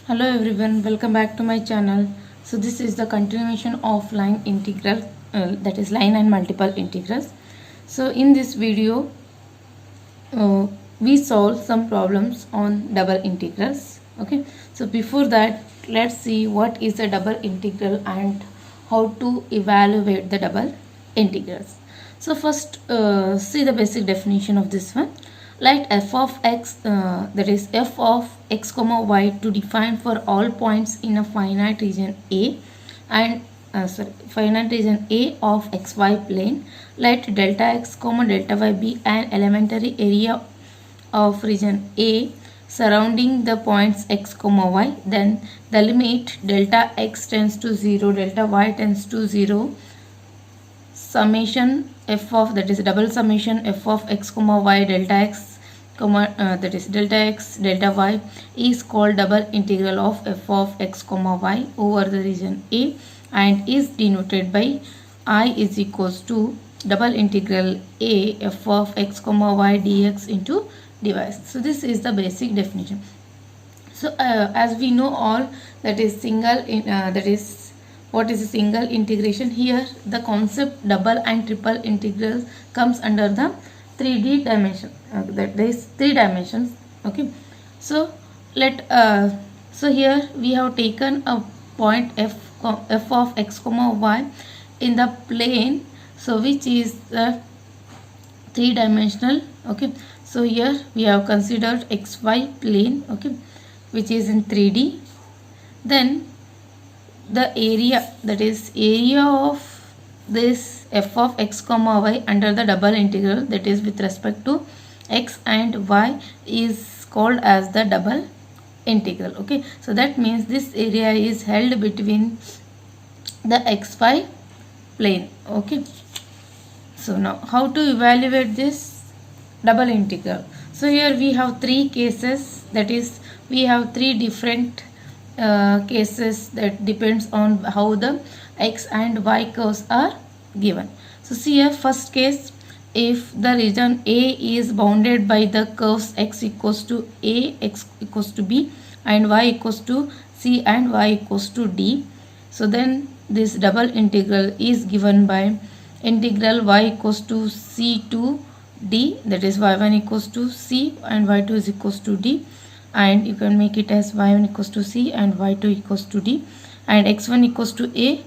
Hello everyone, welcome back to my channel. So this is the continuation of line integral, that is line and multiple integrals. So in this video uh, we solve some problems on double integrals. Okay, so before that let's see what is a double integral and how to evaluate the double integrals. So first see the basic definition of this one. Let f of x, that is f of x comma y, to define for all points in a finite region A and finite region A of xy plane. Let delta x comma delta y be an elementary area of region A surrounding the points x comma y. Then the limit delta x tends to 0, delta y tends to 0, summation f of, that is double summation f of x comma y delta x comma, that is delta x delta y, is called double integral of f of x comma y over the region A and is denoted by I is equals to double integral A f of x comma y dx into dy. So this is the basic definition. So as we know all, that is that is what is a single integration. Here the concept double and triple integrals comes under the 3D dimension, that is 3 dimensions. Okay, so so here we have taken a point f of x comma y in the plane, so which is the 3-dimensional. Okay, so here we have considered xy plane, okay, which is in 3D. Then the area, that is area of this f of x comma y under the double integral, that is with respect to x and y, is called as the double integral. Okay, so that means this area is held between the xy plane. Okay, so now how to evaluate this double integral? So here we have 3 cases, that is we have 3 different cases that depends on how the x and y curves are given. So see here, first case, if the region A is bounded by the curves x equals to a, x equals to b, and y equals to c and y equals to d, so then this double integral is given by integral y equals to c to d, that is y1 equals to c and y2 is equals to d, and you can make it as y1 equals to c and y2 equals to d, and x1 equals to a,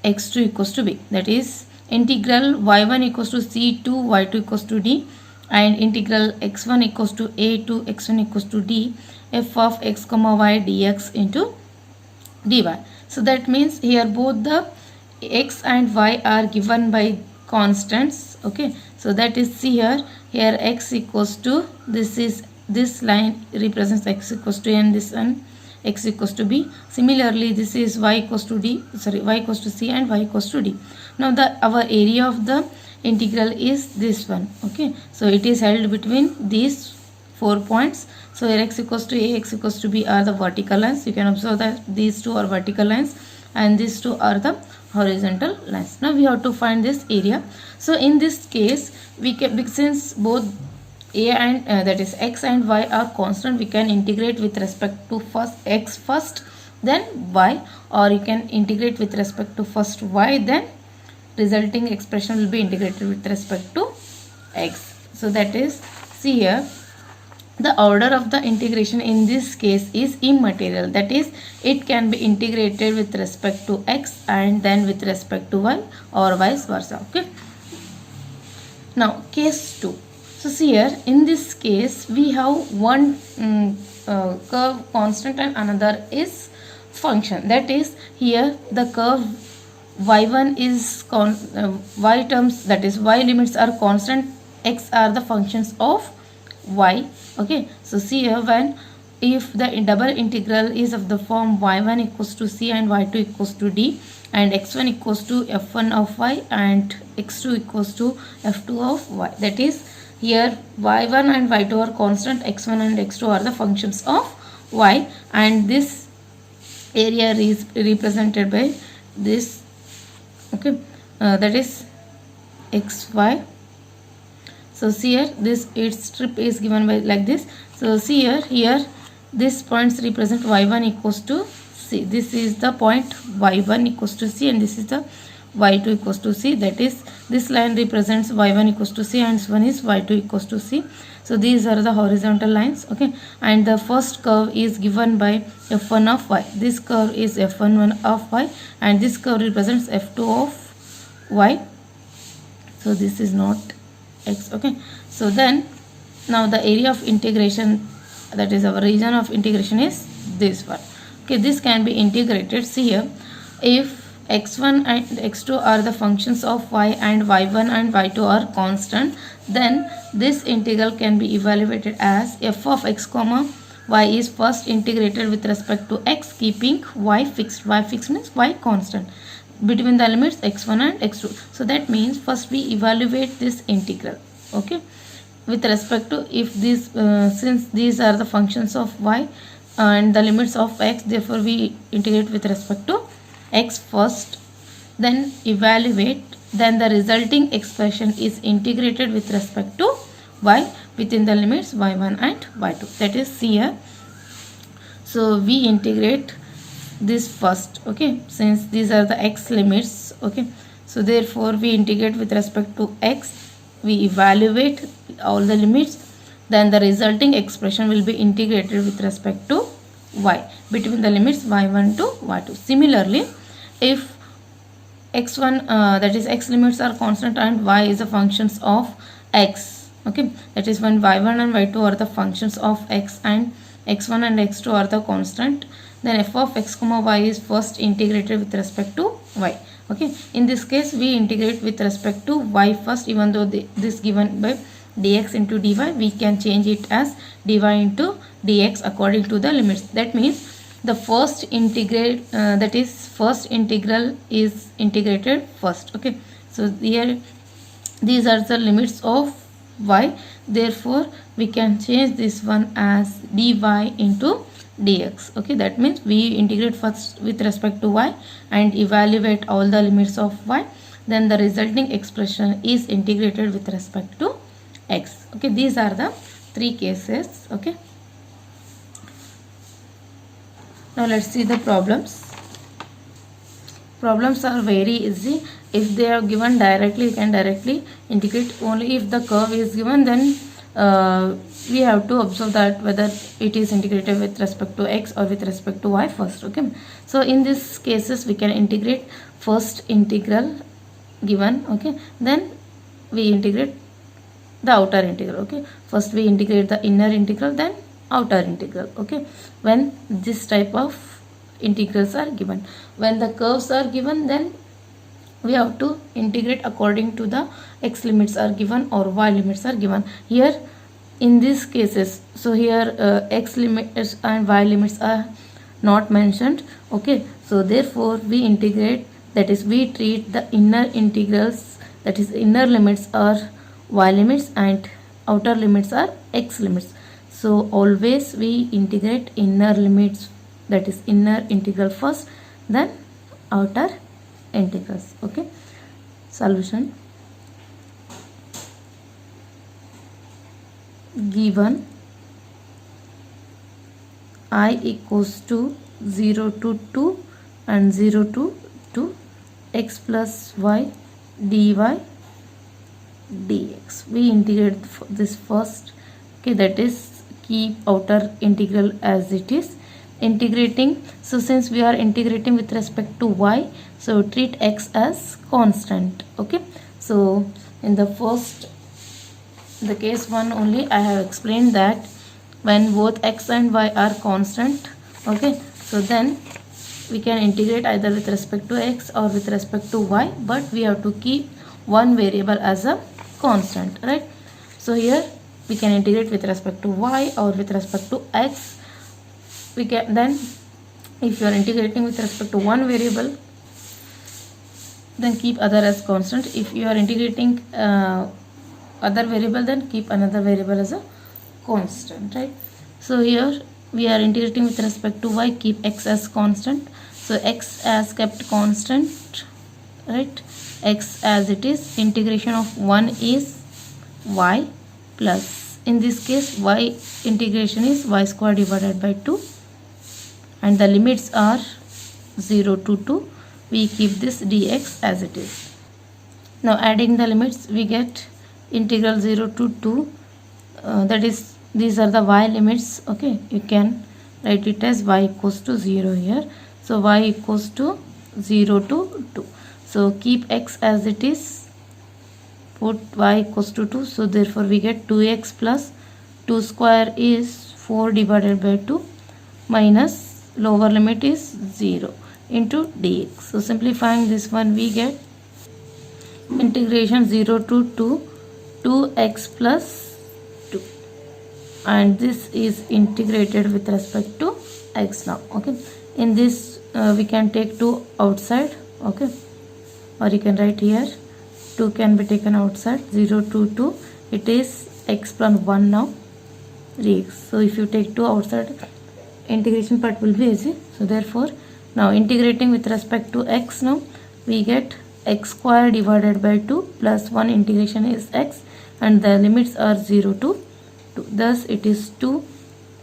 x2 equals to b, that is integral y1 equals to c to y2 equals to d, and integral x1 equals to a to x1 equals to d, f of x comma y dx into dy. So that means here both the x and y are given by constants. Okay, so that is, see here x equals to, this line represents x equals to a and this one x equals to b. Similarly this is y equals to y equals to c and y equals to d. Now our area of the integral is this one. Okay, so it is held between these 4 points. So here x equals to a, x equals to b are the vertical lines. You can observe that these two are vertical lines and these two are the horizontal lines. Now we have to find this area. So in this case we can, since both a and that is x and y are constant, we can integrate with respect to first x first then y, or you can integrate with respect to first y, then resulting expression will be integrated with respect to x. So that is, see here, the order of the integration in this case is immaterial, that is it can be integrated with respect to x and then with respect to y or vice versa. Okay, now case 2. So see here, in this case we have one curve constant and another is function, that is here the curve y1 is y terms, that is y limits are constant, x are the functions of y. Okay, so see here, when if the double integral is of the form y1 equals to c and y2 equals to d, and x1 equals to f1 of y and x2 equals to f2 of y, that is here y1 and y2 are constant, x1 and x2 are the functions of y, and this area is represented by this. Okay, that is xy. So see here, this its strip is given by like this. So see here These points represent y1 equals to c. This is the point y1 equals to c, and this is the y2 equals to c. That is, this line represents y1 equals to c, and this one is y2 equals to c. So these are the horizontal lines. Okay, and the first curve is given by f1 of y. This curve is f1 of y, and this curve represents f2 of y. So this is not x. Okay, so then now the area of integration, that is our region of integration, is this one. Okay, this can be integrated. See here, if x1 and x2 are the functions of y and y1 and y2 are constant, then this integral can be evaluated as f of x comma y is first integrated with respect to x, keeping y fixed. Y fixed means y constant between the limits x1 and x2. So that means first we evaluate this integral. Okay, with respect to, if these since these are the functions of y and the limits of x, therefore we integrate with respect to x first, then evaluate, then the resulting expression is integrated with respect to y within the limits y1 and y2. That is here. So we integrate this first. Okay, since these are the x limits. Okay, so therefore we integrate with respect to x, we evaluate all the limits, then the resulting expression will be integrated with respect to y between the limits y1 to y2. Similarly, if x1 that is x limits are constant and y is the functions of x, okay, that is when y1 and y2 are the functions of x and x1 and x2 are the constant, then f of x comma y is first integrated with respect to y. Okay, in this case we integrate with respect to y first. Even though this given by dx into dy, we can change it as dy into dx according to the limits. That means the first integral first integral is integrated first. Okay, so here these are the limits of y, therefore we can change this one as dy into dx. Okay, that means we integrate first with respect to y and evaluate all the limits of y, then the resulting expression is integrated with respect to x. Okay, these are the three cases. Okay, now let's see the problems. Problems are very easy. If they are given directly, you can directly integrate. Only if the curve is given, then we have to observe that whether it is integrated with respect to x or with respect to y first. Okay, so in these cases we can integrate first integral given. Okay, then we integrate the outer integral. Okay, first we integrate the inner integral, then outer integral. Okay, when this type of integrals are given. When the curves are given, then we have to integrate according to the x limits are given or y limits are given. Here in these cases, so here x limits and y limits are not mentioned. Okay, so therefore we integrate, that is we treat the inner integrals, that is inner limits are y limits and outer limits are x limits. So always we integrate inner limits, that is inner integral first, then outer integrals. Okay, solution. Given I equals to 0 to 2 and 0 to 2, x plus y dy dx. We integrate this first. Okay, that is keep outer integral as it is. Integrating, so since we are integrating with respect to y, so treat x as constant. Okay, so in the case 1 only I have explained that when both x and y are constant, okay, so then we can integrate either with respect to x or with respect to y, but we have to keep one variable as a constant, right? So here we can integrate with respect to y or with respect to x. We can, then if you are integrating with respect to one variable, then keep other as constant. If you are integrating other variable, then keep another variable as a constant, right? So here we are integrating with respect to y, keep x as constant. So x as kept constant, right? X as it is. Integration of 1 is y plus in this case y integration is y square divided by 2, and the limits are 0 to 2. We keep this dx as it is. Now adding the limits, we get integral 0 to 2, that is, these are the y limits. Okay, you can write it as y equals to 0 here. So y equals to 0 to 2. So keep x as it is, put y equals to 2. So therefore we get 2x plus 2 square is 4 divided by 2 minus lower limit is 0 into dx. So simplifying this one, we get integration 0 to 2, 2x plus 2, and this is integrated with respect to x now. Okay, in this we can take 2 outside. Okay, or you can write here 2 can be taken outside. 0 to 2, it is x plus 1 now dx. So if you take 2 outside, integration part will be easy. So therefore now integrating with respect to x, now we get x square divided by 2 plus 1 integration is x, and the limits are 0 to 2. Thus it is 2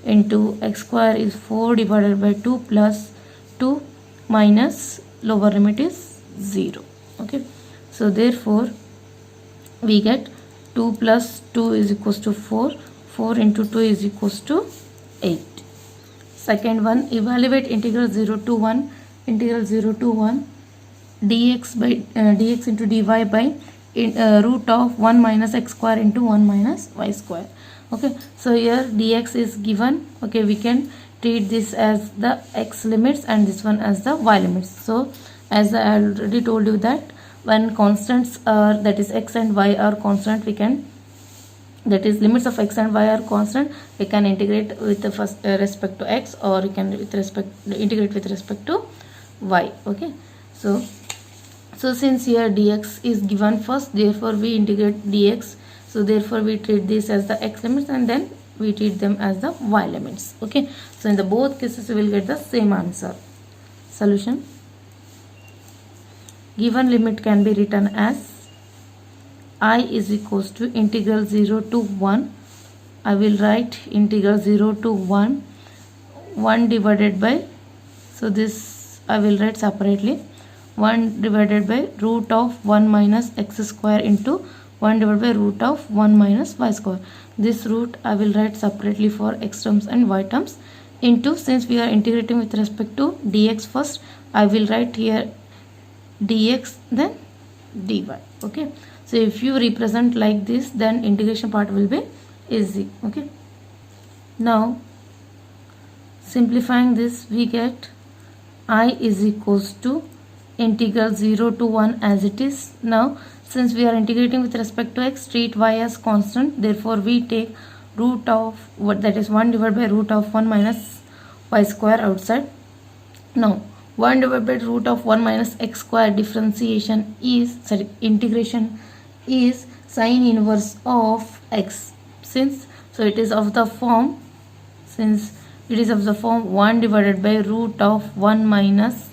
into x square is 4 divided by 2 plus 2 minus lower limit is 0. Okay, so therefore we get 2 plus 2 is equals to 4. 4 into 2 is equals to 8. Second one, evaluate integral 0 to 1, integral 0 to 1 dx by dx into dy by root of 1 minus x square into 1 minus y square. Okay, so here dx is given. Okay, we can treat this as the x limits and this one as the y limits. So as I already told you that when constants are, that is x and y are constant, we can, that is limits of x and y are constant, we can integrate with the first respect to x, or we can integrate with respect to y. Okay, so since here dx is given first, therefore we integrate dx. So therefore we treat this as the x limits and then we treat them as the y limits. Okay, so in the both cases we will get the same answer. Solution: given limit can be written as I is equals to integral 0 to 1. I will write integral 0 to 1 divided by, so this I will write separately, 1 divided by root of 1 minus x square into 1 divided by root of 1 minus y square. This root I will write separately for x terms and y terms, into, since we are integrating with respect to dx first, I will write here dx then dy. Okay, so if you represent like this, then integration part will be easy. Okay, now simplifying this, we get I is equals to integral 0 to 1 as it is. Now since we are integrating with respect to x, treat y as constant, therefore we take root of what, that is 1 divided by root of 1 minus y square outside. Now 1 divided by root of 1 minus x square differentiation is, sorry, integration is sine inverse of x. Since, so it is of the form, since it is of the form 1 divided by root of 1 minus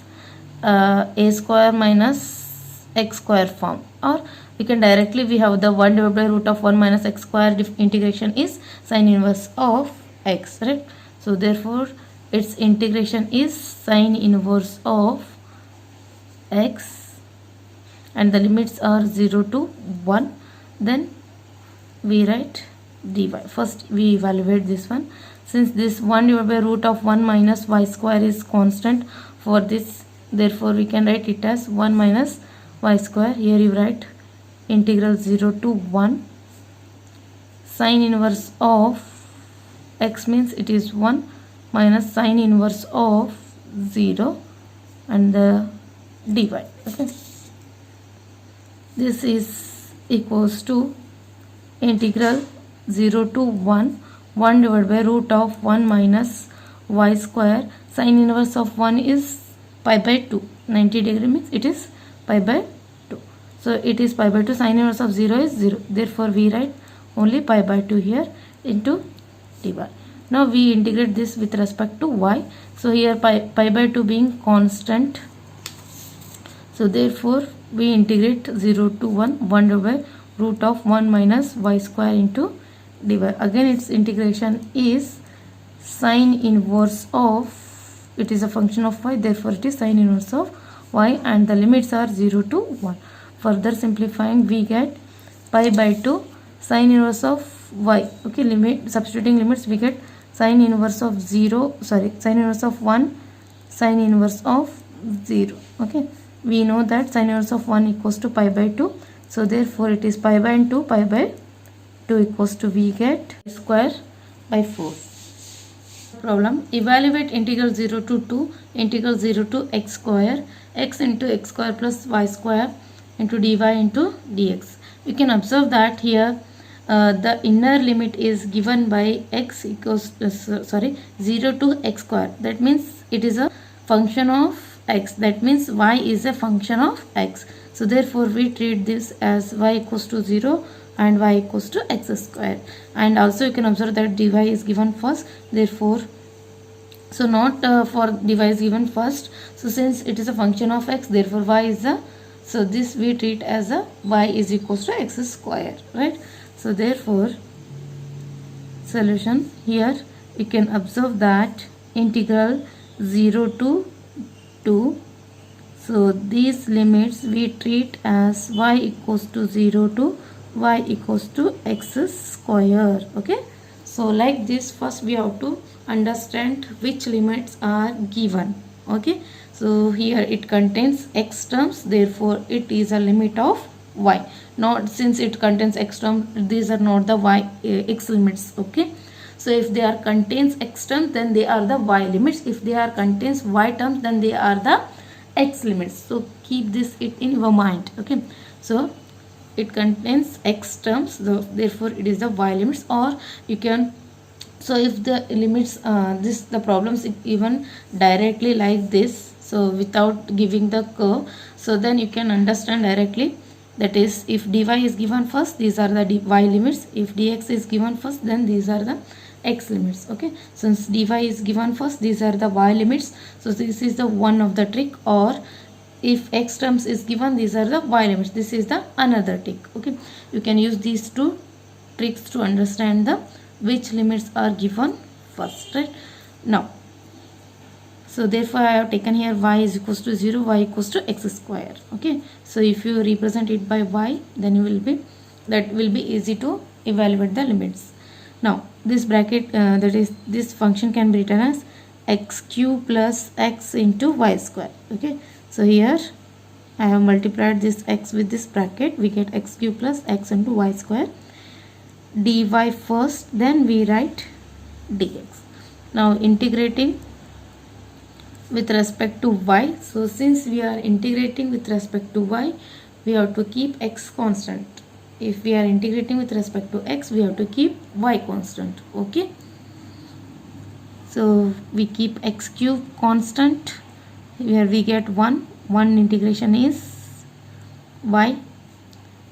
a square minus x square form, or we can directly, we have the 1 divided by root of 1 minus x square integration is sine inverse of x, right? So therefore its integration is sine inverse of x and the limits are 0 to 1. Then we write dy. First we evaluate this one. Since this 1 divided by root of 1 minus y square is constant for this, therefore we can write it as 1 minus y square. Here you write integral 0 to 1 sine inverse of x, means it is 1 minus sine inverse of 0 and the dy. Okay, this is equals to integral 0 to 1 divided by root of 1 minus y square. Sine inverse of 1 is pi by 2. 90 degree means it is pi by 2. So it is pi by 2. Sine inverse of 0 is 0. Therefore we write only pi by 2 here into dy. Now we integrate this with respect to y. So here pi by 2 being constant, so therefore we integrate 0 to 1 divided by root of 1 minus y square into dy. Again its integration is sine inverse of, it is a function of y, therefore it is sine inverse of y, and the limits are 0 to 1. Further simplifying, we get pi by 2 sine inverse of y. Okay, limit, substituting limits, we get sine inverse of 0, sorry, sine inverse of 1 sine inverse of 0. Okay, we know that sine inverse of 1 equals to pi by 2, so therefore it is pi by 2, pi by 2 equals to, we get square by 4. Problem, evaluate integral 0 to 2 integral 0 to x square, x into x square plus y square into dy into dx. You can observe that here the inner limit is given by x equals 0 to x square. That means it is a function of x, that means y is a function of x, so therefore we treat this as y equals to 0 and y equals to x square. And also you can observe that dy is given first, therefore, so not for dy is given first, so since it is a function of x, therefore y is a, so this we treat as a y is equals to x square, right? So therefore solution, here you can observe that integral 0 to 2, so these limits we treat as y equals to 0 to y equals to x square. Okay, so like this, first we have to understand which limits are given. Okay, so here it contains x terms, therefore it is a limit of y. Not, since it contains x terms, these are not the y x limits. Okay, so if they are contains x terms, then they are the y limits. If they are contains y terms, then they are the x limits. So keep this in your mind. Okay, so it contains x terms, so therefore it is the y limits. Or you can, so if the limits the problems even directly like this, so without giving the curve, so then you can understand directly. That is, if dy is given first, these are the y limits. If dx is given first, then these are the x limits. Okay, since dy is given first, these are the y limits, so this is the one of the trick. Or if x terms is given, these are the y limits, this is the another trick. Okay, you can use these two tricks to understand the which limits are given first, right? Now, so therefore I have taken here y is equals to 0, y equals to x square. Okay, so if you represent it by y, then you will be, that will be easy to evaluate the limits. Now this bracket, that is, this function can be written as x cube plus x into y square. Okay, so here I have multiplied this x with this bracket, we get x cube plus x into y square. Dy first, then we write dx. Now integrating with respect to y, so since we are integrating with respect to y, we have to keep x constant. If we are integrating with respect to x, we have to keep y constant. Okay, so we keep x cube constant, here we get 1 integration is y,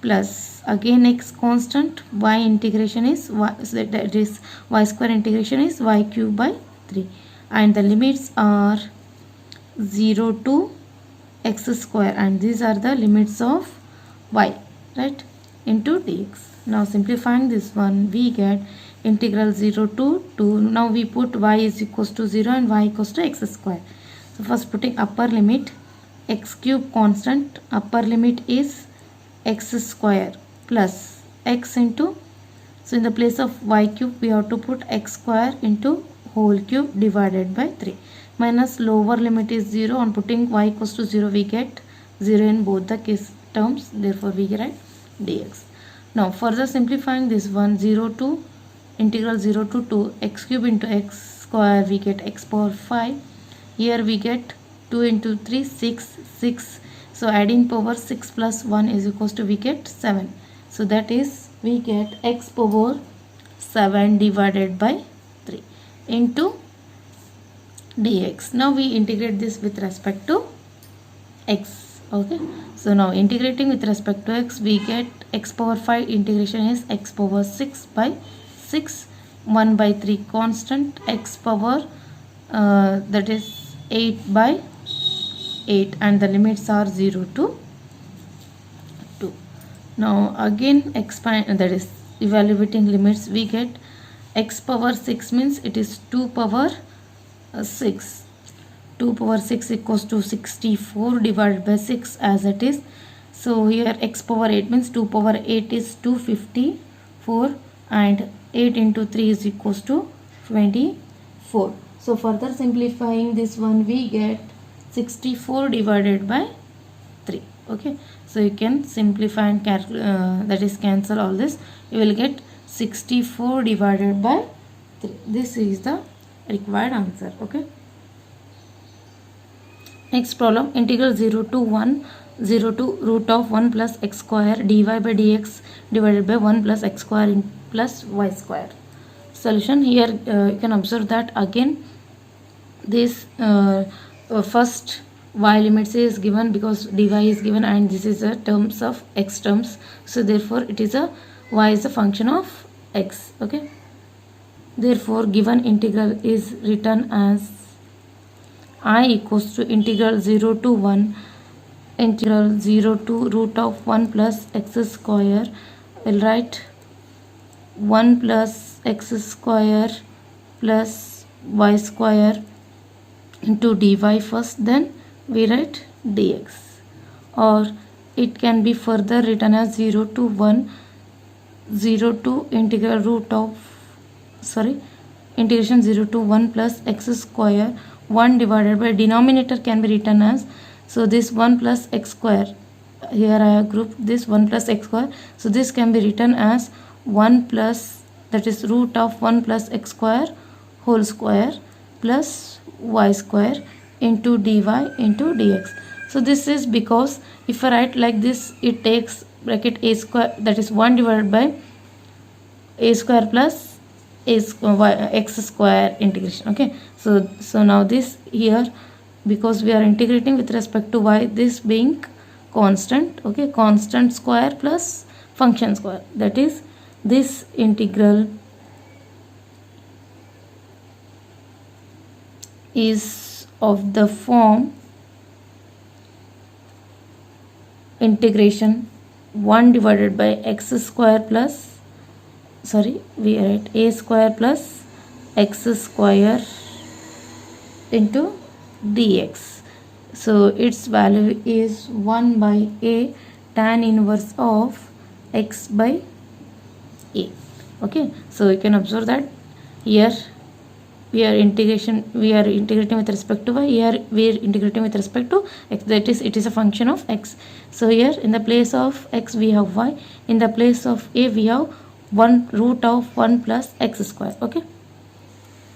plus again x constant, y integration is y, so that is y square integration is y cube by 3, and the limits are 0 to x square, and these are the limits of y, right, into dx. Now simplifying this one, we get integral 0 to 2. Now we put y is equals to 0 and y equals to x square. So first putting upper limit, x cube constant, upper limit is x square plus x into, so in the place of y cube we have to put x square into whole cube divided by 3, minus lower limit is 0, on putting y equals to 0 we get 0 in both the case terms, therefore we write dx. Now further simplifying this one, 0 to integral 0 to 2 x cube into x square, we get x power 5. Here we get 2 into 3, 6, so adding power 6 plus 1 is equals to, we get 7, so that is we get x power 7 divided by 3 into dx. Now we integrate this with respect to x. Okay, so now integrating with respect to x, we get x power 5 integration is x power 6 by 6, 1 by 3 constant, x power that is 8 by 8, and the limits are 0 to 2. Now again expand, that is evaluating limits, we get x power 6 means it is 2 power 6. 2 power 6 equals to 64 divided by 6 as it is. So here x power 8 means 2 power 8 is 254 and 8 into 3 is equals to 24. So further simplifying this one, we get 64 divided by 3. Okay, so you can simplify and that is cancel all this. You will get 64 divided by 3. This is the required answer. Okay, next problem, integral 0 to root of 1 plus x square dy by dx divided by 1 plus x square plus y square. Solution. Here you can observe that again this first y limits is given because dy is given and this is a terms of x terms, so therefore it is a y is a function of x. Okay, therefore given integral is written as I equals to integral 0 to 1 integral 0 to root of 1 plus x square. We'll write 1 plus x square plus y square into dy first, then we write dx, or it can be further written as 0 to 1 0 to integral root of integration 0 to 1 plus x square 1 divided by denominator can be written as, so this 1 plus x square, here I have grouped this 1 plus x square, so this can be written as 1 plus, that is root of 1 plus x square whole square plus y square into dy into dx. So this is because if I write like this, it takes bracket a square, that is 1 divided by a square plus x square integration. Okay, so now this here, because we are integrating with respect to y, this being constant. Okay, constant square plus function square, that is this integral is of the form integration 1 divided by x square plus we write a square plus x square into dx. So its value is 1 by a tan inverse of x by a. Okay, so you can observe that here we are integrating with respect to y, here we are integrating with respect to x, that is it is a function of x. So here in the place of x we have y, in the place of a we have 1 root of 1 plus x square. Okay,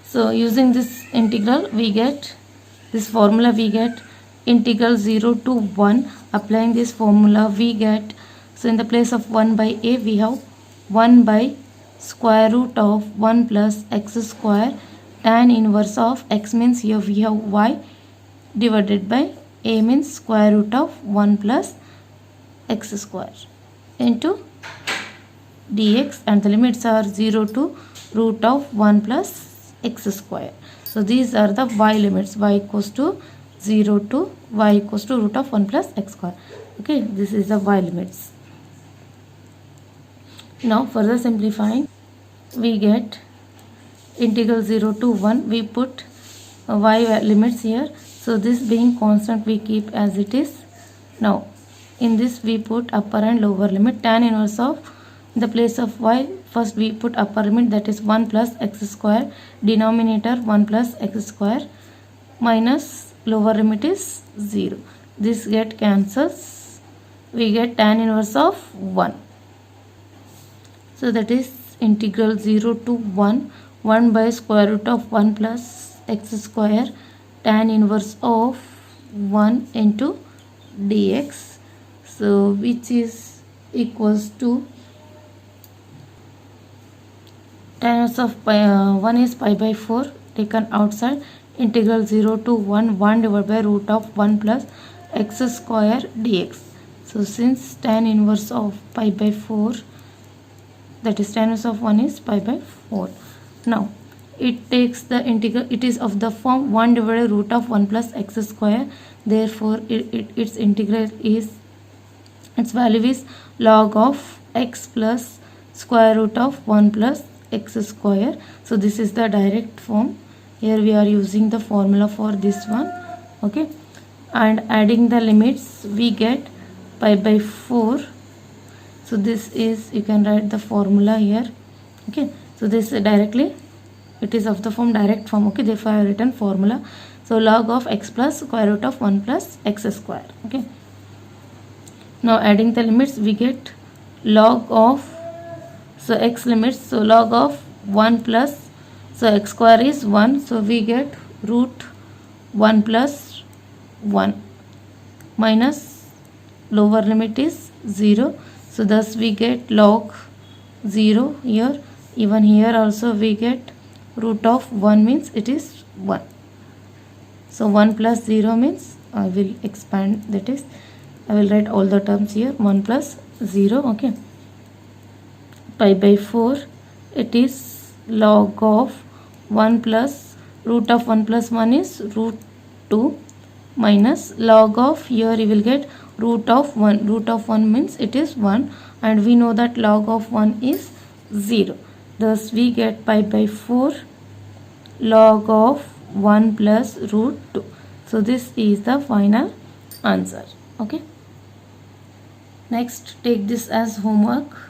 so using this integral we get this formula, we get integral 0 to 1. Applying this formula we get, so in the place of 1 by a we have 1 by square root of 1 plus x square tan inverse of x means here we have y divided by a means square root of 1 plus x square into dx, and the limits are 0 to root of 1 plus x square. So these are the y limits, y equals to 0 to y equals to root of 1 plus x square. Okay, this is the y limits. Now further simplifying, we get integral 0 to 1, we put y limits here, so this being constant we keep as it is. Now in this we put upper and lower limit, tan inverse of, in the place of y first we put upper limit, that is 1 plus x square, denominator 1 plus x square, minus lower limit is 0, this get cancels, we get tan inverse of 1. So that is integral 0 to 1 by square root of 1 plus x square tan inverse of 1 into dx, so which is equals to tan inverse of 1 is pi by 4 taken outside, integral 0 to 1 divided by root of 1 plus x square dx. So since tan inverse of pi by 4, that is tan inverse of 1 is pi by 4. Now it takes the integral, it is of the form 1 divided by root of 1 plus x square, therefore its integral is, its value is log of x plus square root of 1 plus x square. So this is the direct form. Here we are using the formula for this one. Okay, and adding the limits we get pi by 4. So this is, you can write the formula here. Okay, so this directly, it is of the form direct form. Okay, therefore I have written formula. So log of x plus square root of 1 plus x square. Okay, now adding the limits we get log of, so x limits, so log of 1 plus, so x square is 1, so we get root 1 plus 1 minus lower limit is 0, so thus we get log 0 here. Even here also we get root of 1 means it is 1. So 1 plus 0 means, I will expand, that is I will write all the terms here, 1 plus 0. Okay, pi by 4, it is log of 1 plus root of 1 plus 1 is root 2 minus log of, here you will get root of 1. Root of 1 means it is 1, and we know that log of 1 is 0. Thus we get pi by 4 log of 1 plus root 2. So this is the final answer. Okay, next take this as homework.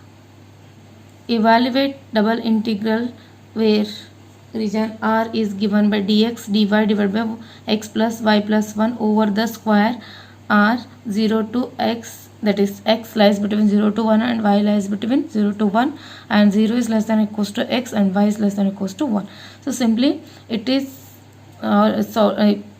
Evaluate double integral where region R is given by dx dy divided by x plus y plus 1 over the square R 0 to x, that is x lies between 0 to 1 and y lies between 0 to 1, and 0 is less than or equals to x and y is less than or equals to 1. So simply it is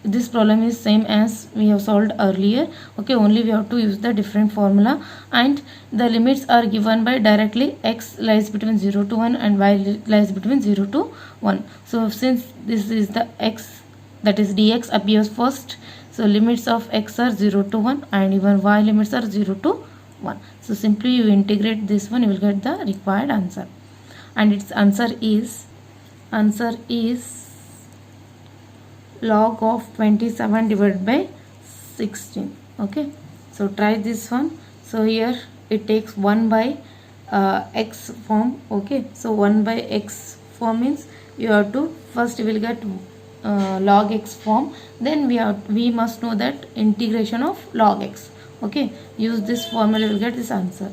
this problem is same as we have solved earlier. Okay, only we have to use the different formula, and the limits are given by directly x lies between 0 to 1 and y lies between 0 to 1. So since this is the x, that is dx appears first, so limits of x are 0 to 1 and even y limits are 0 to 1. So simply you integrate this one, you will get the required answer, and its answer is log of 27 divided by 16. Okay, so try this one. So here it takes 1 by x form. Okay, so 1 by x form means you have to first you will get log x form, then we must know that integration of log x. Okay, use this formula, you will get this answer.